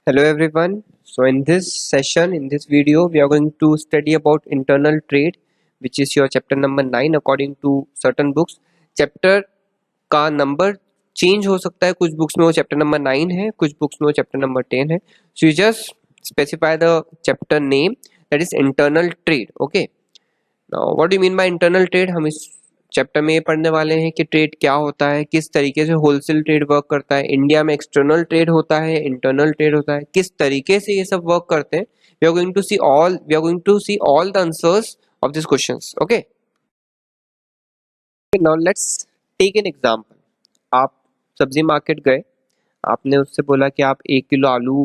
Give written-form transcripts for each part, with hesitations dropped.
Hello everyone. So in this session, in this video, we are going to study about internal trade, which is your chapter number 9 according to certain books. Chapter का number change हो सकता है, कुछ books में वो chapter number 9 है, कुछ books में वो चैप्टर नंबर 10 है. So you just specify the chapter name, that is internal trade. Okay. Now what do you mean by internal trade? हम इस चैप्टर में ये पढ़ने वाले हैं कि ट्रेड क्या होता है, किस तरीके से होलसेल ट्रेड वर्क करता है, इंडिया में एक्सटर्नल ट्रेड होता है, इंटरनल ट्रेड होता है, किस तरीके से ये सब वर्क करते हैं. We are going to see all the answers of this questions. Okay, now let's take an example. आप सब्जी मार्केट गए, आपने उससे बोला कि आप 1 किलो आलू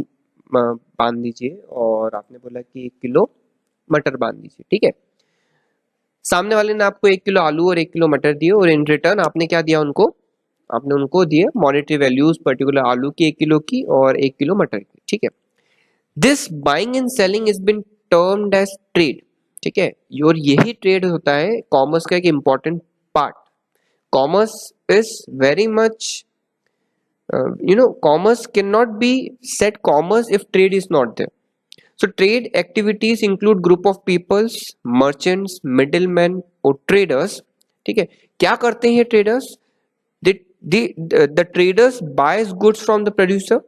बांध दीजिए और आपने बोला कि 1 किलो मटर बांध दीजिए. ठीक है, सामने वाले ने आपको 1 किलो आलू और 1 किलो मटर दिए और इन रिटर्न आपने क्या दिया उनको, आपने उनको दिए मॉनेटरी वैल्यूज पर्टिकुलर आलू की 1 किलो की और 1 किलो मटर की. ठीक है, this buying and selling is been termed as trade. ठीक है, और यही ट्रेड होता है कॉमर्स का एक important part. Commerce is very much commerce cannot be said commerce if trade is not there. So trade activities include group of peoples, merchants, middlemen or traders. ठीक है, क्या करते हैं traders? The traders buys goods from the producer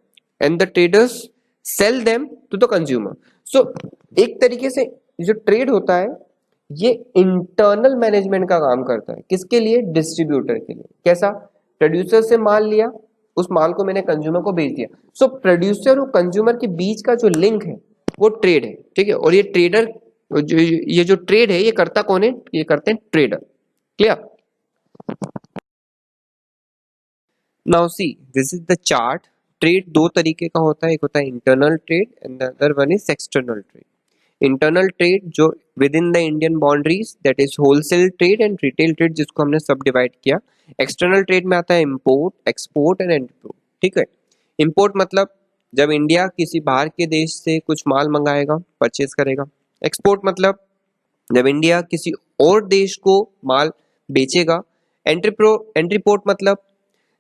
and the traders sell them to the consumer. So एक तरीके से जो trade होता है ये इंटरनल मैनेजमेंट का काम करता है. किसके लिए? डिस्ट्रीब्यूटर के लिए. कैसा? प्रोड्यूसर से माल लिया, उस माल को मैंने कंज्यूमर को बेच दिया. सो प्रोड्यूसर और कंज्यूमर के बीच का जो लिंक है वो ट्रेड है. ठीक है, और ये ट्रेडर ये जो ट्रेड है ये करता कौन है? ये करते हैं trader. Clear? Now see this is the chart. Trade दो तरीके का होता है, एक होता है internal trade and the other one is external trade. Internal trade जो within the Indian boundaries, that is wholesale trade and retail trade, जिसको हमने सब डिवाइड किया. एक्सटर्नल ट्रेड में आता है इंपोर्ट, एक्सपोर्ट एंड एक्सपोर्ट. ठीक है, इंपोर्ट मतलब जब इंडिया किसी बाहर के देश से कुछ माल मंगाएगा, परचेज करेगा. एक्सपोर्ट मतलब जब इंडिया किसी और देश को माल बेचेगा. एंट्रीपोर्ट मतलब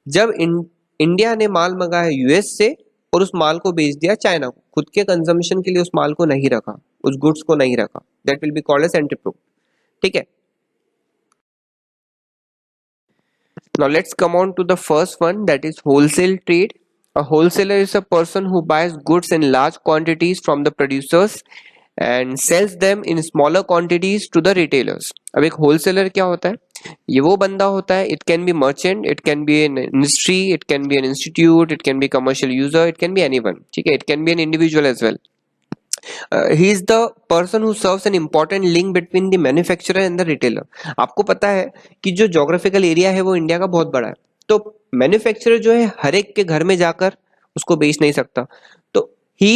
जब इंडिया ने माल मंगाया यूएस से और उस माल को बेच दिया चाइना को, खुद के कंजम्पशन के लिए उस माल को नहीं रखा, उस गुड्स को नहीं रखा, that will be called as entrepot. ठीक है, now let's come on to the first one, that is wholesale trade. A wholesaler is a person who buys goods in large quantities from the producers and sells them in smaller quantities to the retailers. अब एक wholesaler क्या होता है? ये वो बंदा होता है, it can be merchant, it can be an industry, it can be an institute, it can be commercial user, it can be anyone. ठीक है, it can be an individual as well. He is the person who serves an important link between the manufacturer and the retailer. आपको पता है कि जो geographical area है वो India का बहुत बड़ा है, तो मैन्युफैक्चरर जो है हर एक के घर में जाकर उसको बेच नहीं सकता. तो he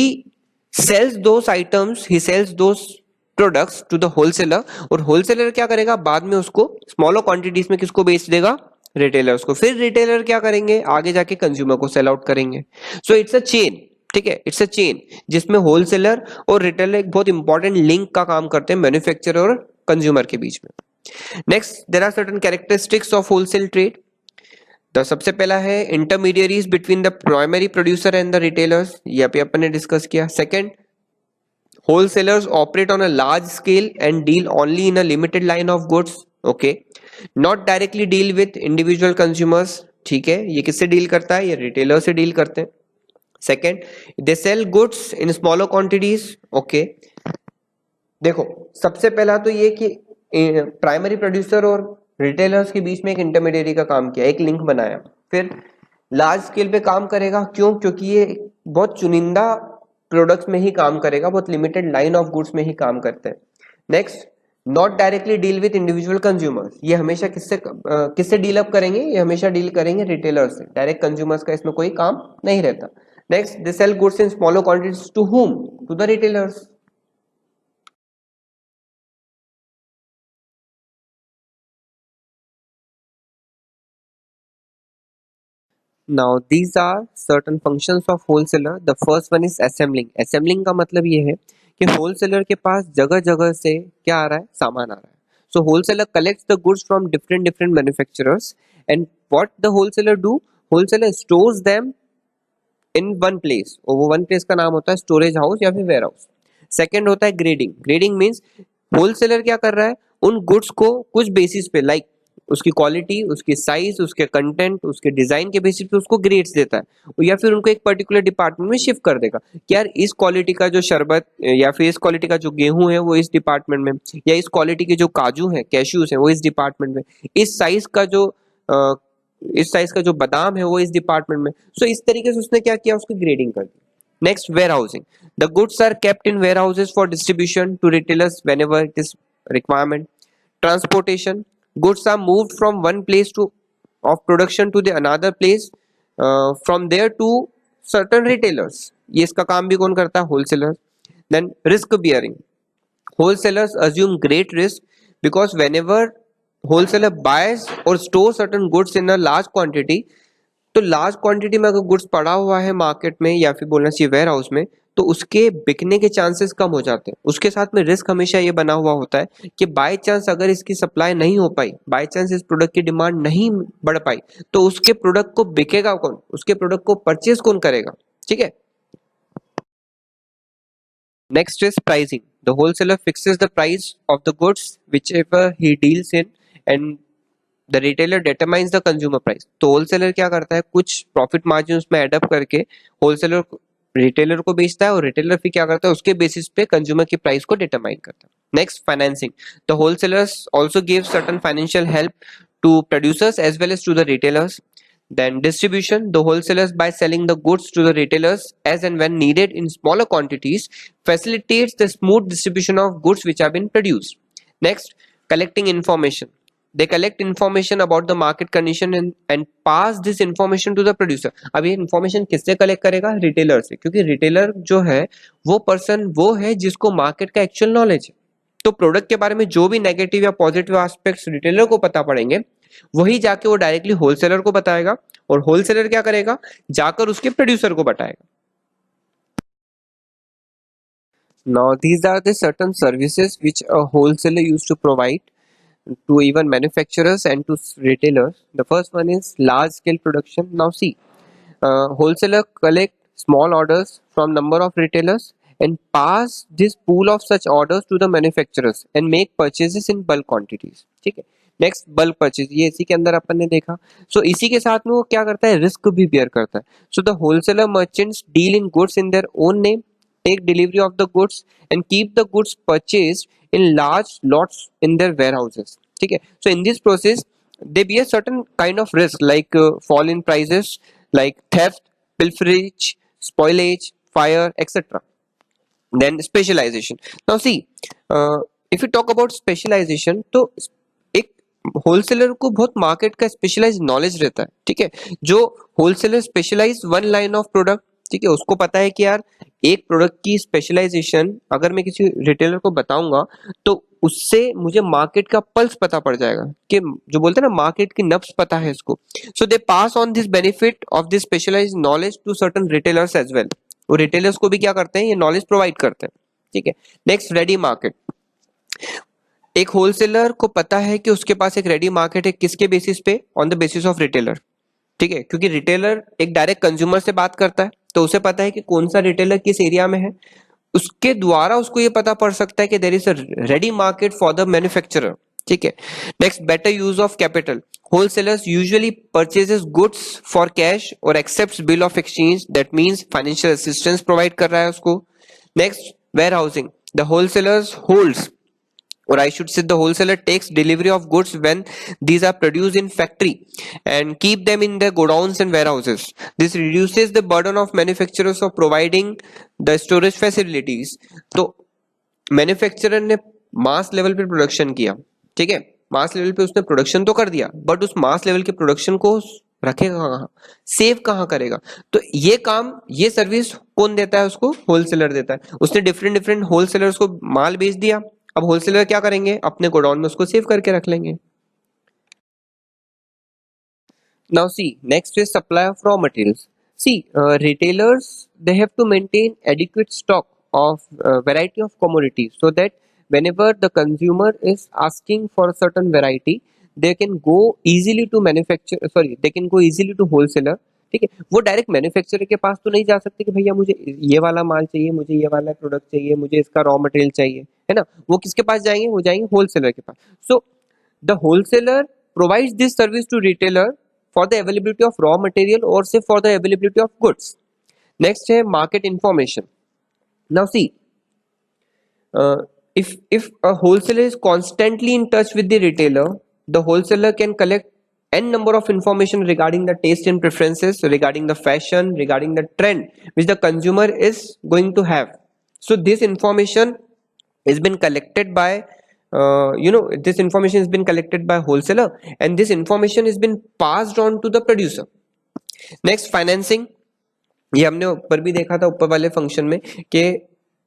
sells those items, he sells those products to the wholesaler, और होलसेलर क्या करेगा? बाद में उसको स्मॉलर क्वांटिटीज में किसको बेच देगा? रिटेलर्स को. फिर रिटेलर क्या करेंगे? आगे जाके कंज्यूमर को सेल आउट करेंगे. So it's a chain. ठीक है, इट्स अ चेन जिसमें होलसेलर और रिटेलर एक बहुत इंपॉर्टेंट लिंक का काम करते हैं मैन्युफैक्चरर और कंज्यूमर के बीच में. Next, there are certain characteristics of wholesale trade. तो सबसे पहला है intermediaries between the primary producer and the retailers, ये अभी अपन ने डिस्कस किया. Second, wholesalers operate on a large scale and deal only in a limited line of goods. Okay, not directly deal with individual consumers. ठीक है, ये किससे deal करता है? ये रिटेलर से डील करते हैं. Second, they sell goods in smaller quantities. Okay, देखो सबसे पहला तो ये कि प्राइमरी प्रोड्यूसर और रिटेलर्स के बीच में एक इंटरमीडिएरी का काम किया, एक लिंक बनाया. फिर लार्ज स्केल पे काम करेगा. क्यों? क्योंकि ये बहुत चुनिंदा प्रोडक्ट्स में ही काम करेगा, बहुत लिमिटेड लाइन ऑफ गुड्स में ही काम करते हैं. Next, not directly deal with individual consumers. ये हमेशा किससे डील अप करेंगे? ये हमेशा डील करेंगे रिटेलर से. डायरेक्ट कंज्यूमर्स का इसमें कोई काम नहीं रहता. Next, they sell goods in smaller quantities to whom? To the retailers. Now these are certain functions of wholesaler. The first one is assembling. Assembling का मतलब ये है कि wholesaler के पास जगह जगह से क्या आ रहा है? सामान आ रहा है. So wholesaler collects the goods from different manufacturers, and what the wholesaler do? Wholesaler stores them in one place, और वो वन प्लेस का नाम होता है स्टोरेज हाउस या फिर वेयर हाउस। सेकेंड होता है ग्रेडिंग। ग्रेडिंग मीन्स होलसेलर क्या कर रहा है, उन गुड्स को कुछ बेसिस पे, लाइक उसकी क्वालिटी, उसकी साइज, उसके कंटेंट, उसके डिजाइन के बेसिस पे उसको ग्रेड्स देता है, या फिर उनको एक पर्टिकुलर डिपार्टमेंट में शिफ्ट कर देगा कि यार इस क्वालिटी का जो शरबत या फिर इस क्वालिटी का जो गेहूं है वो इस डिपार्टमेंट में, या इस क्वालिटी के जो काजू है, कैश्यूज है, वो इस डिपार्टमेंट में, इस साइज का जो अ, इस साइज का जो बादाम है वो इस डिपार्टमेंट में। सो इस तरीके से उसने क्या किया, उसकी ग्रेडिंग कर दी। Next, warehousing. The goods are kept in warehouses for distribution to retailers whenever it is requirement. Transportation, goods are moved from one place to of production to the another place, from there to certain retailers, ये इसका काम भी कौन करता है, wholesaler. Then risk bearing, wholesalers assume great risk because whenever wholesaler buys or stores certain goods in a large quantity, तो large quantity में अगर गुड्स पड़ा हुआ है मार्केट में या फिर बोलना चाहिए वेयर हाउस में, तो उसके बिकने के चांसेस कम हो जाते हैं। उसके साथ में रिस्क हमेशा ये बना हुआ होता है कि बाय चांस अगर इसकी सप्लाई नहीं हो पाई, बाय चांस इस प्रोडक्ट की डिमांड नहीं बढ़ पाई, तो उसके प्रोडक्ट को बिकेगा कौन, उसके प्रोडक्ट को परचेज कौन करेगा, ठीक है। Next is pricing. The wholesaler fixes the price of the goods which ever he deals in, and the retailer determines the consumer price. तो होलसेलर क्या करता है, कुछ प्रॉफिट मार्जिन उसमें एडअप करके होलसेलर रिटेलर को बेचता है, और रिटेलर फिर क्या करता है, उसके बेसिस पे कंज्यूमर की प्राइस को डिटरमाइन करता है। Next, financing. The wholesalers also give certain financial help to producers as well as to the retailers. Then distribution, the wholesalers by selling the goods to the retailers as and when needed in smaller quantities facilitates the smooth distribution of goods which have been produced. Next, collecting information. They collect information about the market condition and pass this information to the producer. अब ये information किससे collect करेगा, retailer से, क्योंकि retailer जो है वो person वो है जिसको market का actual knowledge है। तो प्रोडक्ट के बारे में जो भी नेगेटिव या पॉजिटिव एस्पेक्ट्स रिटेलर को पता पड़ेंगे, वही जाके वो डायरेक्टली होलसेलर को बताएगा, और होलसेलर क्या करेगा, जाकर उसके प्रोड्यूसर को बताएगा। Now these are the certain services which a wholesaler used to provide to even manufacturers and to retailers. The first one is large scale production. Now see, wholesaler collect small orders from number of retailers and pass this pool of such orders to the manufacturers and make purchases in bulk quantities, ठीक है। Next, bulk purchase, ये इसी के अंदर अपन ने देखा। सो इसी के साथ में वो क्या करता है, रिस्क भी बेयर करता है। सो the wholesaler merchants deal in goods in their own name, take delivery of the goods and keep the goods purchased in large lots in their warehouses, ठीक है। So in this process they bear certain kind of risk like fall in prices, like theft, pilferage, spoilage, fire, etc. Then specialization. Now see, if you talk about specialization, तो एक wholesaler को बहुत market का specialise knowledge रहता है, ठीक है। जो wholesaler specialise one line of product, ठीक है, उसको पता है कि यार एक प्रोडक्ट की स्पेशलाइजेशन अगर मैं किसी रिटेलर को बताऊंगा तो उससे मुझे मार्केट का पल्स पता पड़ जाएगा, कि जो बोलते हैं ना मार्केट की नब्ज पता है इसको। So they pass on this benefit of this specialise knowledge to certain retailers as well. वो रिटेलर्स को भी क्या करते हैं, ये नॉलेज प्रोवाइड करते हैं, ठीक है। Next, ready market. एक होलसेलर को पता है कि उसके पास एक रेडी मार्केट है, किसके बेसिस पे, on the basis of retailer, ठीक है, क्योंकि रिटेलर एक डायरेक्ट कंज्यूमर से बात करता है, तो उसे पता है कि कौन सा रिटेलर किस एरिया में है, उसके द्वारा उसको ये पता पड़ सकता है कि there is a ready market for the manufacturer, ठीक है। Next, better use of capital. Wholesalers usually purchases goods for cash और accepts bill of exchange, that means financial assistance provide कर रहा है उसको। Next, warehousing. The wholesalers holds, or I should say the wholesaler takes delivery of goods when these are produced in factory and keep them in their godowns and warehouses. This reduces the burden of manufacturers of providing the storage facilities. तो manufacturer ने mass level पे production किया, ठीक है, mass level पे उसने production तो कर दिया, बट उस मास लेवल के प्रोडक्शन को रखेगा कहाँ, सेव कहाँ करेगा। तो ये काम, ये सर्विस कौन देता है, उसको होलसेलर देता है। उसने डिफरेंट डिफरेंट होलसेलर्स को माल बेच दिया, अब होलसेलर क्या करेंगे, अपने गोडाउन में उसको सेव करके रख लेंगे। Now see, next is supply of raw materials. See, retailers, they have to maintain adequate stock of variety of commodities so that whenever the consumer is asking for a certain variety, they can go easily to manufacture, sorry, they can go easily to wholesaler, ठीक है। वो direct manufacturer के पास तो नहीं जा सकते कि भैया मुझे ये वाला माल चाहिए, मुझे ये वाला प्रोडक्ट चाहिए, मुझे इसका रॉ मटेरियल चाहिए, है ना। वो किसके पास जाएंगे, वो जाएंगे होलसेलर के पास। So the wholesaler provides this service to retailer for the availability of raw material और say for the availability of goods. Next है market information. Now see, if a wholesaler is constantly in touch with the retailer, the wholesaler can collect n number of information regarding the taste and preferences, regarding the fashion, regarding the trend which the consumer is going to have. So this information has been collected by this information has been collected by wholesaler, and this information has been passed on to the producer. Next, financing. ये हमने ऊपर भी देखा था, ऊपर वाले function में, कि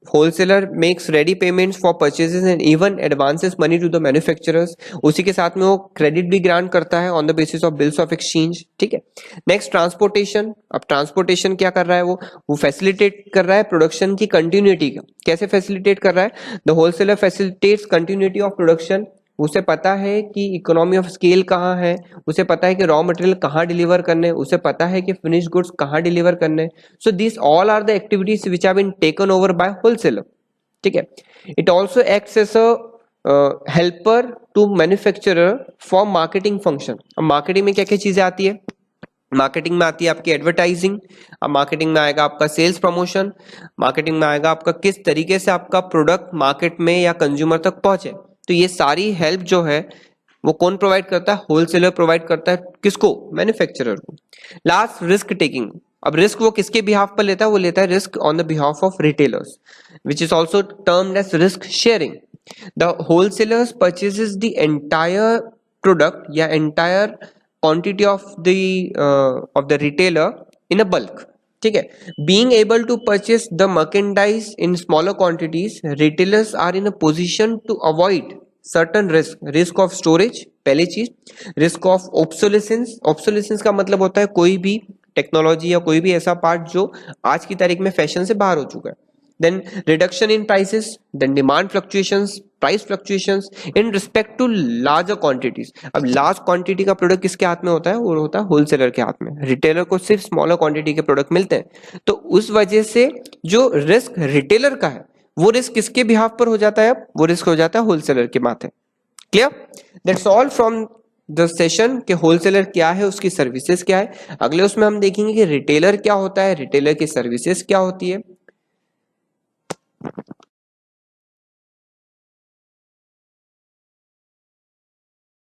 wholesaler makes ready payments for purchases and even advances money to the manufacturers. उसी के साथ में वो क्रेडिट भी ग्रांट करता है on the basis of bills of exchange, ठीक है। Next, transportation. अब ट्रांसपोर्टेशन क्या कर रहा है, वो फैसिलिटेट कर रहा है प्रोडक्शन की कंटिन्यूटी का। कैसे फैसिलिटेट कर रहा है, the wholesaler facilitates continuity of production. उसे पता है कि इकोनॉमी ऑफ स्केल कहाँ है, उसे पता है कि रॉ मटेरियल कहाँ डिलीवर करने, उसे पता है कि फिनिश गुड्स कहाँ डिलीवर करने। So this all are the activities which have been taken over by wholesaler, ठीक है। It also acts as a helper to manufacturer for marketing function. अब मार्केटिंग में क्या क्या चीजें आती है, मार्केटिंग में आती है आपकी एडवर्टाइजिंग, अब मार्केटिंग में आएगा आपका सेल्स प्रमोशन, मार्केटिंग में आएगा आपका किस तरीके से आपका प्रोडक्ट मार्केट में या कंज्यूमर तक पहुंचे। तो ये सारी हेल्प जो है वो कौन प्रोवाइड करता है, होलसेलर प्रोवाइड करता है। किसको, मैन्युफैक्चरर को। Last, risk taking. अब रिस्क वो किसके बिहाफ पर लेता है, वो लेता है risk on the behalf of retailers, which is also termed as risk sharing. The wholesalers purchases the entire product या entire quantity of the retailer in a bulk, ठीक है। Being able to purchase the merchandise in smaller quantities, retailers are in a position to avoid certain risk of storage, पहली चीज। risk of obsolescence का मतलब होता है कोई भी टेक्नोलॉजी या कोई भी ऐसा पार्ट जो आज की तारीख में फैशन से बाहर हो चुका है। then reduction in prices, then demand fluctuations, price fluctuations in respect to larger quantities। अब लार्ज क्वांटिटी का प्रोडक्ट किसके हाथ में होता है, वो होता है होलसेलर के हाथ में। रिटेलर को सिर्फ स्मॉलर क्वांटिटी के प्रोडक्ट मिलते हैं, तो उस वजह से जो रिस्क रिटेलर का है वो रिस्क किसके बिहाफ पर हो जाता है, अब वो रिस्क हो जाता है होलसेलर के माथे। Clear? That's all from the session के होलसेलर क्या है, उसकी सर्विसेज क्या है। अगले उसमें हम देखेंगे कि रिटेलर क्या होता है, रिटेलर की सर्विसेज क्या होती है।